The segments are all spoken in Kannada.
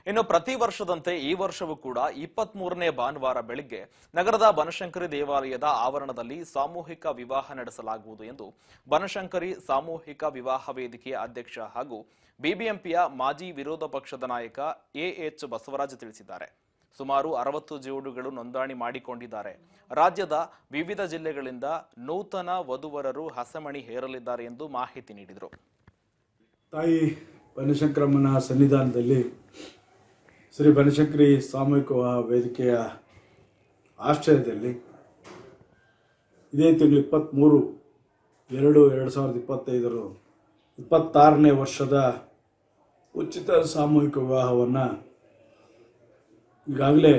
ಇನ್ನು ಪ್ರತಿ ವರ್ಷದಂತೆ ಈ ವರ್ಷವೂ ಕೂಡ 23ನೇ ಭಾನುವಾರ ಬೆಳಿಗ್ಗೆ ನಗರದ ಬನಶಂಕರಿ ದೇವಾಲಯದ ಆವರಣದಲ್ಲಿ ಸಾಮೂಹಿಕ ವಿವಾಹ ನಡೆಸಲಾಗುವುದು ಎಂದು ಬನಶಂಕರಿ ಸಾಮೂಹಿಕ ವಿವಾಹ ವೇದಿಕೆಯ ಅಧ್ಯಕ್ಷ ಹಾಗೂ ಬಿಬಿಎಂಪಿಯ ಮಾಜಿ ವಿರೋಧ ಪಕ್ಷದ ನಾಯಕ ಎಎಚ್ ಬಸವರಾಜ್ ತಿಳಿಸಿದ್ದಾರೆ. ಸುಮಾರು 60 ಜೋಡಿಗಳು ನೋಂದಣಿ ಮಾಡಿಕೊಂಡಿದ್ದಾರೆ. ರಾಜ್ಯದ ವಿವಿಧ ಜಿಲ್ಲೆಗಳಿಂದ ನೂತನ ವಧುವರರು ಹಸೆಮಣಿ ಹೇರಲಿದ್ದಾರೆ ಎಂದು ಮಾಹಿತಿ ನೀಡಿದರು. ತಾಯಿ ಬನಶಂಕರಮ್ಮನ ಸನ್ನಿಧಾನದಲ್ಲಿ ಶ್ರೀ ಬನಶಂಕರಿ ಸಾಮೂಹಿಕ ವೇದಿಕೆಯ ಆಶ್ರಯದಲ್ಲಿ ಇದೇ ತಿಂಗಳು 23/2/2025 26ನೇ ವರ್ಷದ ಉಚಿತ ಸಾಮೂಹಿಕ ವಿವಾಹವನ್ನು ಈಗಾಗಲೇ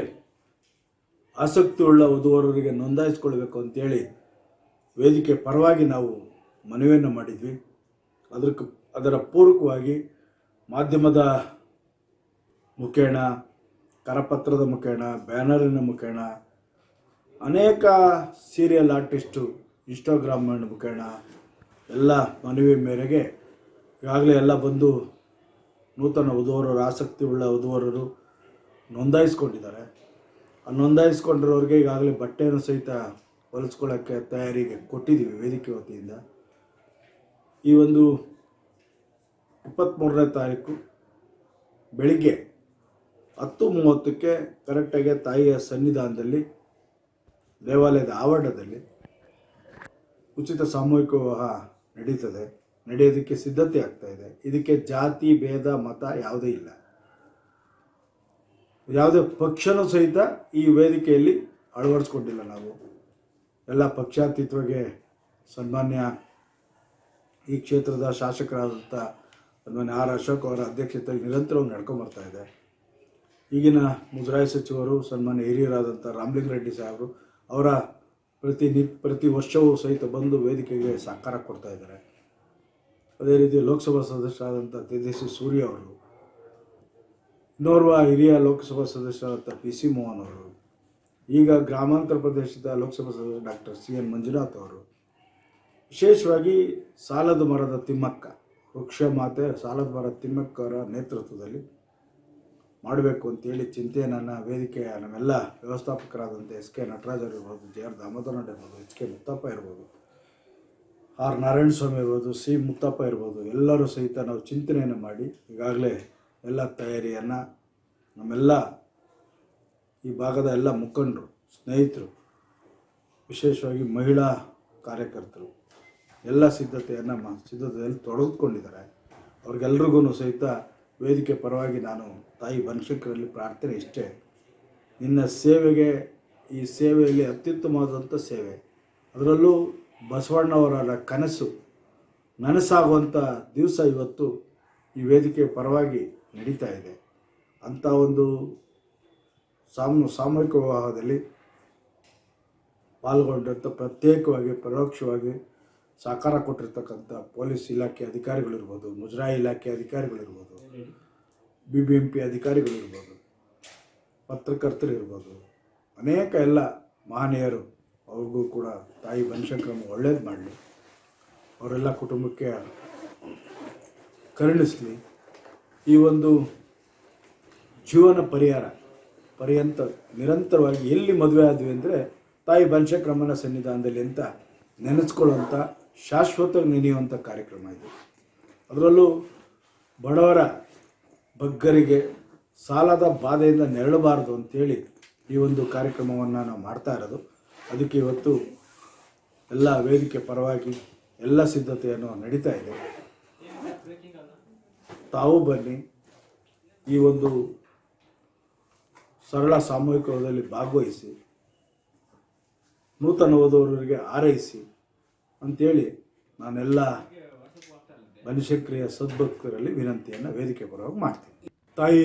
ಆಸಕ್ತಿಯುಳ್ಳ ವಧುವರರಿಗೆ ನೋಂದಾಯಿಸಿಕೊಳ್ಬೇಕು ಅಂತೇಳಿ ವೇದಿಕೆ ಪರವಾಗಿ ನಾವು ಮನವಿಯನ್ನು ಮಾಡಿದ್ವಿ. ಅದರ ಪೂರಕವಾಗಿ ಮಾಧ್ಯಮದ ಮುಖೇಣ, ಕರಪತ್ರದ ಮುಖೇಣ, ಬ್ಯಾನರಿನ ಮುಖೇಣ, ಅನೇಕ ಸೀರಿಯಲ್ ಆರ್ಟಿಸ್ಟು ಇನ್ಸ್ಟಾಗ್ರಾಮ್ ಮುಖೇಣ ಎಲ್ಲ ಮನವಿ ಮೇರೆಗೆ ಈಗಾಗಲೇ ಎಲ್ಲ ಬಂದು ನೂತನ ವಧುವರರು, ಆಸಕ್ತಿ ಉಳ್ಳ ವಧುವರರು ನೋಂದಾಯಿಸ್ಕೊಂಡಿದ್ದಾರೆ. ಆ ನೋಂದಾಯಿಸ್ಕೊಂಡಿರೋರಿಗೆ ಈಗಾಗಲೇ ಬಟ್ಟೆಯನ್ನು ಸಹಿತ ಹೊಲಿಸ್ಕೊಳ್ಳೋಕ್ಕೆ ತಯಾರಿಗೆ ಕೊಟ್ಟಿದ್ದೀವಿ ವೇದಿಕೆ ವತಿಯಿಂದ. ಈ ಒಂದು 23ನೇ ತಾರೀಕು ಬೆಳಿಗ್ಗೆ 10:30ಕ್ಕೆ ಕರೆಕ್ಟಾಗಿ ತಾಯಿಯ ಸನ್ನಿಧಾನದಲ್ಲಿ ದೇವಾಲಯದ ಆವರಣದಲ್ಲಿ ಉಚಿತ ಸಾಮೂಹಿಕ ವಿವಾಹ ನಡೆಯೋದಕ್ಕೆ ಸಿದ್ಧತೆ ಆಗ್ತಾ ಇದೆ. ಇದಕ್ಕೆ ಜಾತಿ ಭೇದ ಮತ ಯಾವುದೇ ಇಲ್ಲ. ಯಾವುದೇ ಪಕ್ಷನೂ ಸಹಿತ ಈ ವೇದಿಕೆಯಲ್ಲಿ ಅಳವಡಿಸ್ಕೊಂಡಿಲ್ಲ. ನಾವು ಎಲ್ಲ ಪಕ್ಷಾತೀತವಾಗಿ ಸನ್ಮಾನ್ಯ ಈ ಕ್ಷೇತ್ರದ ಶಾಸಕರಾದಂಥ ಸನ್ಮಾನ್ಯ ಆರ್ ಅಶೋಕ್ ಅವರ ಅಧ್ಯಕ್ಷತೆಯಲ್ಲಿ ನಿರಂತರವಾಗಿ ನಡ್ಕೊಂಬರ್ತಾ ಇದೆ. ಈಗಿನ ಮುಜರಾಯಿ ಸಚಿವರು ಸನ್ಮಾನ್ಯ ಹಿರಿಯರಾದಂಥ ರಾಮಲಿಂಗಾರೆಡ್ಡಿ ಸಾಹೇಬರು ಅವರ ಪ್ರತಿ ವರ್ಷವೂ ಸಹಿತ ಬಂದು ವೇದಿಕೆಗೆ ಸಹಕಾರ ಕೊಡ್ತಾ ಇದ್ದಾರೆ. ಅದೇ ರೀತಿ ಲೋಕಸಭಾ ಸದಸ್ಯರಾದಂಥ ತೇಜಸ್ವಿ ಸೂರ್ಯ ಅವರು, ಇನ್ನೋರ್ವ ಹಿರಿಯ ಲೋಕಸಭಾ ಸದಸ್ಯರಾದಂಥ PC ಮೋಹನ್ ಅವರು, ಈಗ ಗ್ರಾಮಾಂತರ ಪ್ರದೇಶದ ಲೋಕಸಭಾ ಸದಸ್ಯ ಡಾಕ್ಟರ್ CN ಮಂಜುನಾಥ್ ಅವರು, ವಿಶೇಷವಾಗಿ ಸಾಲದ ಮರದ ತಿಮ್ಮಕ್ಕ, ವೃಕ್ಷ ಮಾತೆ ಸಾಲದ ಮರದ ತಿಮ್ಮಕ್ಕ ಅವರ ನೇತೃತ್ವದಲ್ಲಿ ಮಾಡಬೇಕು ಅಂತೇಳಿ ಚಿಂತೆಯನ್ನು ವೇದಿಕೆಯ ನಮ್ಮೆಲ್ಲ ವ್ಯವಸ್ಥಾಪಕರಾದಂಥ SK ನಟರಾಜ್ ಇರ್ಬೋದು, JR ದಾಮೋದರನಾಡ್ ಇರ್ಬೋದು, HK ಮುತ್ತಪ್ಪ ಇರ್ಬೋದು, R ನಾರಾಯಣಸ್ವಾಮಿ ಇರ್ಬೋದು, C ಮುತ್ತಪ್ಪ ಇರ್ಬೋದು, ಎಲ್ಲರೂ ಸಹಿತ ನಾವು ಚಿಂತನೆಯನ್ನು ಮಾಡಿ ಈಗಾಗಲೇ ಎಲ್ಲ ತಯಾರಿಯನ್ನು ನಮ್ಮೆಲ್ಲ ಈ ಭಾಗದ ಎಲ್ಲ ಮುಖಂಡರು, ಸ್ನೇಹಿತರು, ವಿಶೇಷವಾಗಿ ಮಹಿಳಾ ಕಾರ್ಯಕರ್ತರು ಎಲ್ಲ ಸಿದ್ಧತೆಯಲ್ಲಿ ತೊಡಗಿಕೊಂಡಿದ್ದಾರೆ. ಅವ್ರಿಗೆಲ್ರಿಗೂ ಸಹಿತ ವೇದಿಕೆ ಪರವಾಗಿ ನಾನು ತಾಯಿ ಬನಶಂಕರಲ್ಲಿ ಪ್ರಾರ್ಥನೆ ಇಷ್ಟೇ, ನಿನ್ನ ಸೇವೆಗೆ, ಈ ಸೇವೆಯಲ್ಲಿ ಅತ್ಯುತ್ತಮವಾದಂಥ ಸೇವೆ, ಅದರಲ್ಲೂ ಬಸವಣ್ಣವರ ಕನಸು ನನಸಾಗುವಂಥ ದಿವಸ ಇವತ್ತು ಈ ವೇದಿಕೆ ಪರವಾಗಿ ನಡೀತಾ ಇದೆ. ಅಂಥ ಒಂದು ಸಾಮೂಹಿಕ ವಿವಾಹದಲ್ಲಿ ಪಾಲ್ಗೊಂಡಂಥ ಪ್ರತ್ಯೇಕವಾಗಿ ಪರೋಕ್ಷವಾಗಿ ಸಹಕಾರ ಕೊಟ್ಟಿರ್ತಕ್ಕಂಥ ಪೊಲೀಸ್ ಇಲಾಖೆ ಅಧಿಕಾರಿಗಳಿರ್ಬೋದು, ಮುಜರಾಯಿ ಇಲಾಖೆ ಅಧಿಕಾರಿಗಳಿರ್ಬೋದು, BBMP ಅಧಿಕಾರಿಗಳಿರ್ಬೋದು, ಪತ್ರಕರ್ತರು ಇರ್ಬೋದು, ಅನೇಕ ಎಲ್ಲ ಮಹನೀಯರು, ಅವ್ರಿಗೂ ಕೂಡ ತಾಯಿ ಬನಶಂಕರಮ್ಮ ಒಳ್ಳೇದು ಮಾಡಲಿ, ಅವರೆಲ್ಲ ಕುಟುಂಬಕ್ಕೆ ಕರುಣಿಸಲಿ. ಈ ಒಂದು ಜೀವನ ಪರ್ಯಂತ ನಿರಂತರವಾಗಿ ಎಲ್ಲಿ ಮದುವೆ ಆದ್ವಿ ಅಂದರೆ ತಾಯಿ ಬನಶಂಕರಮ್ಮನ ಸನ್ನಿಧಾನದಲ್ಲಿ ಅಂತ ನೆನೆಸ್ಕೊಳ್ಳುವಂಥ ಶಾಶ್ವತ ನೆನೆಯುವಂಥ ಕಾರ್ಯಕ್ರಮ ಇದು. ಅದರಲ್ಲೂ ಬಡವರ ಬಗ್ಗರಿಗೆ ಸಾಲದ ಬಾಧೆಯಿಂದ ನೆರಳಬಾರದು ಅಂಥೇಳಿ ಈ ಒಂದು ಕಾರ್ಯಕ್ರಮವನ್ನು ನಾವು ಮಾಡ್ತಾ ಇರೋದು. ಅದಕ್ಕೆ ಇವತ್ತು ಎಲ್ಲ ವೇದಿಕೆ ಪರವಾಗಿ ಎಲ್ಲ ಸಿದ್ಧತೆಯನ್ನು ನಡೀತಾ ಇದೆ. ತಾವು ಬನ್ನಿ, ಈ ಒಂದು ಸರಳ ಸಾಮೂಹಿಕದಲ್ಲಿ ಭಾಗವಹಿಸಿ, ನೂತನ ವಧುವರರಿಗೆ ಆರೈಸಿ ಅಂಥೇಳಿ ನಾನೆಲ್ಲ ಬನಶಂಕರಿಯ ಸದ್ಭಕ್ತರಲ್ಲಿ ವಿನಂತಿಯನ್ನು ವೇದಿಕೆ ಪರವಾಗಿ ಮಾಡ್ತೀನಿ. ತಾಯಿ